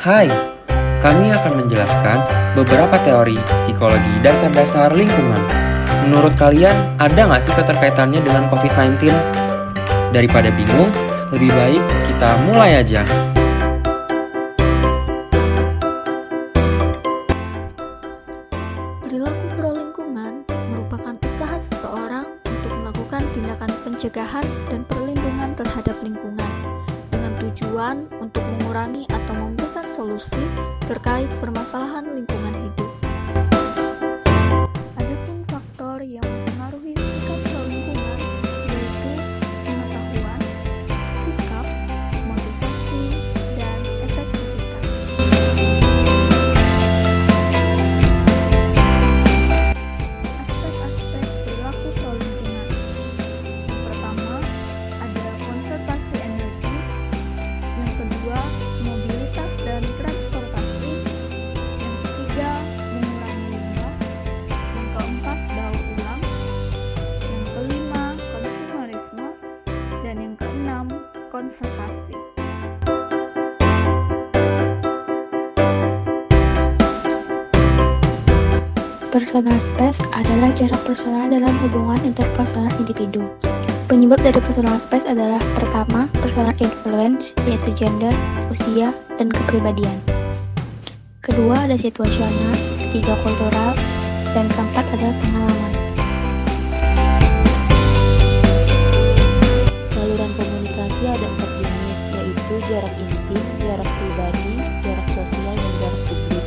Hai, kami akan menjelaskan beberapa teori psikologi dasar-dasar lingkungan. Menurut kalian, ada nggak sih keterkaitannya dengan COVID-19? Daripada bingung, lebih baik kita mulai aja. Perilaku pro-lingkungan merupakan usaha seseorang untuk melakukan tindakan pencegahan dan perlindungan terhadap lingkungan dengan tujuan untuk mengurangi atau memberikan solusi terkait permasalahan lingkungan hidup. Adapun faktor yang mempengaruhi sikap pro-lingkungan yaitu pengetahuan, sikap, motivasi, dan efektivitas. Aspek-aspek perilaku pro-lingkungan. Yang pertama, ada konservasi energi. Yang kedua, mobilitas dan transportasi. Yang ketiga, mengurangi limbah. Yang keempat, daur ulang. Yang kelima, konsumerisme. Dan yang keenam, konservasi. Personal space adalah jarak personal dalam hubungan interpersonal individu. Penyebab dari personal space adalah pertama, personal influence, yaitu gender, usia, dan kepribadian. Kedua, ada situasional, ketiga kultural, dan keempat adalah pengalaman. Saluran komunikasi ada 4 jenis, yaitu jarak intim, jarak pribadi, jarak sosial, dan jarak publik.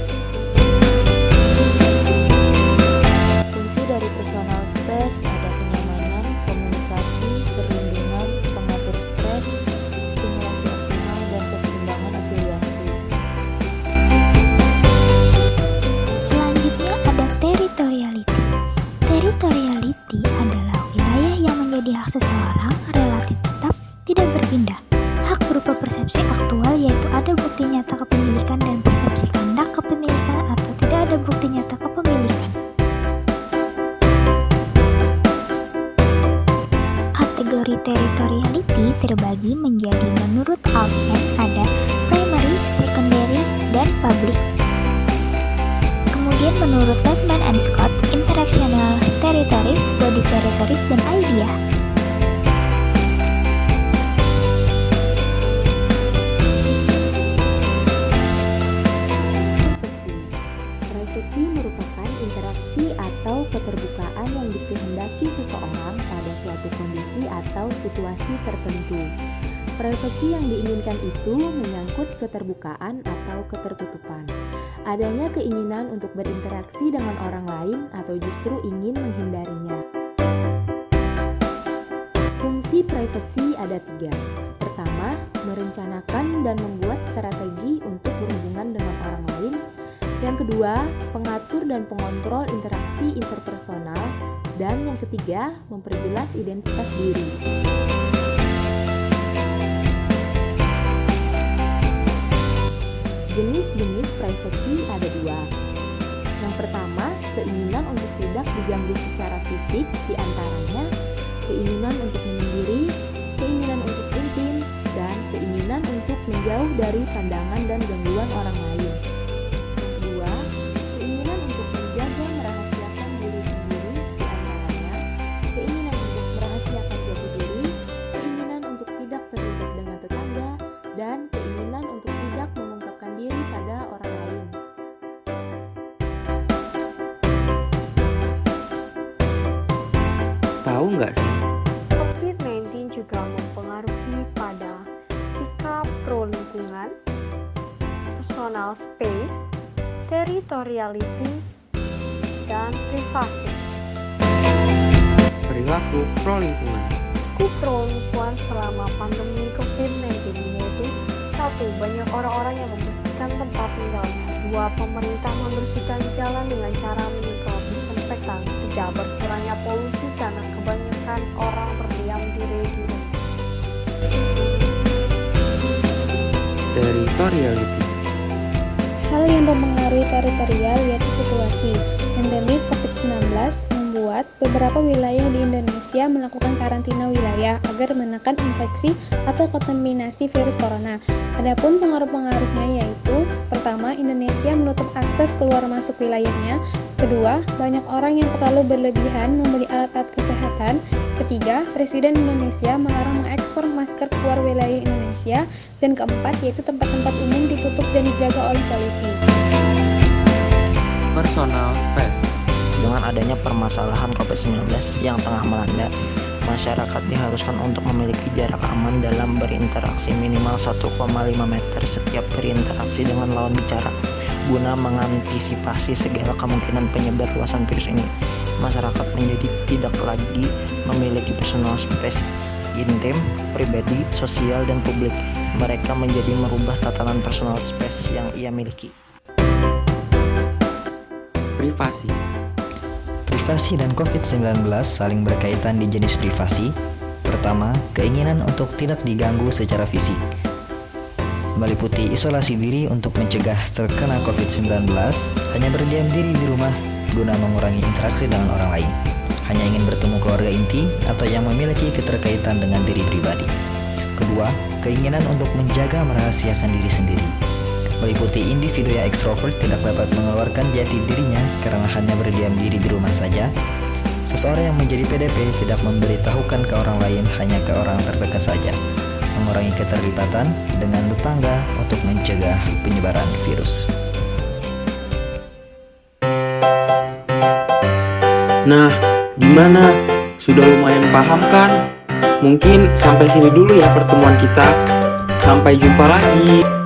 Fungsi dari personal space ada kenyamanan, komunikasi, perlindungan, pengatur stres, stimulasi optimal, dan keseimbangan afiliasi. Selanjutnya ada territoriality. Territoriality adalah wilayah yang menjadi hak seseorang relatif tetap, tidak berpindah. Hak berupa persepsi aktual, yaitu ada bukti nyata kepemilikan dan persepsi kehendak kepemilikan atau tidak ada bukti nyata kepemilikan. Kategori territoriality terbagi menjadi menurut Altman ada primary, secondary, dan public. Kemudian menurut Letman and Scott, interactional territories, body territories, dan idea. Privasi merupakan interaksi atau keterbukaan yang dikehendaki seseorang pada suatu kondisi atau situasi tertentu. Privasi yang diinginkan itu menyangkut keterbukaan atau ketertutupan. Adanya keinginan untuk berinteraksi dengan orang lain atau justru ingin menghindarinya. Fungsi privasi ada 3. Pertama, merencanakan dan membuat strategi untuk berhubungan dengan orang lain. Yang kedua, pengatur dan pengontrol interaksi interpersonal. Dan yang ketiga, memperjelas identitas diri. Jenis-jenis privasi ada 2. Yang pertama, keinginan untuk tidak diganggu secara fisik, diantaranya keinginan untuk menyendiri, keinginan untuk intim, dan keinginan untuk menjauh dari pandangan dan gangguan orang lain. Yang kedua, keinginan untuk menjaga merahasiakan diri sendiri, diantaranya keinginan untuk merahasiakan jati diri, keinginan untuk tidak terlibat dengan tetangga, dan keinginan untuk tidak mengungkapkan diri pada orang lain. Tahu nggak sih? COVID-19 juga mempengaruhi pada sikap pro-lingkungan, personal space, territoriality, dan privasi. Perilaku pro-lingkungan. Perilaku pro-lingkungan selama pandemi COVID-19 yaitu 1. Banyak orang-orang yang membersihkan tempat tinggalnya. 2. Pemerintah membersihkan jalan dengan cara menyemprot disinfektan. 3. Berkurangnya polusi karena kebanyakan orang berdiam diri di rumah. Territoriality. Hal yang mempengaruhi teritorial yaitu situasi. Endemik COVID-19 membuat beberapa wilayah di Indonesia melakukan karantina wilayah agar menekan infeksi atau kontaminasi virus corona. Adapun pengaruh-pengaruhnya yaitu, pertama, Indonesia menutup akses keluar masuk wilayahnya. Kedua, banyak orang yang terlalu berlebihan membeli alat-alat kesehatan. Ketiga, Presiden Indonesia melarang mengekspor masker keluar wilayah Indonesia. Dan keempat, yaitu tempat-tempat umum ditutup dan dijaga oleh polisi. Personal space. Dengan adanya permasalahan COVID-19 yang tengah melanda, masyarakat diharuskan untuk memiliki jarak aman dalam berinteraksi minimal 1,5 meter setiap berinteraksi dengan lawan bicara. Guna mengantisipasi segala kemungkinan penyebar luasan virus ini, masyarakat menjadi tidak lagi memiliki personal space intim, pribadi, sosial, dan publik. Mereka menjadi merubah tatanan personal space yang ia miliki. Privasi. Privasi dan COVID-19 saling berkaitan di jenis privasi. Pertama, keinginan untuk tidak diganggu secara fisik, meliputi isolasi diri untuk mencegah terkena COVID-19, hanya berdiam diri di rumah guna mengurangi interaksi dengan orang lain, hanya ingin bertemu keluarga inti atau yang memiliki keterkaitan dengan diri pribadi. Kedua, keinginan untuk menjaga merahasiakan diri sendiri, meliputi individu yang ekstrovert tidak dapat mengeluarkan jati dirinya karena hanya berdiam diri di rumah saja. Seseorang yang menjadi PDP tidak memberitahukan ke orang lain, hanya ke orang terdekat saja, mengurangi keterlibatan dengan tetangga untuk mencegah penyebaran virus. Nah, gimana? Sudah lumayan paham kan? Mungkin sampai sini dulu ya pertemuan kita. Sampai jumpa lagi.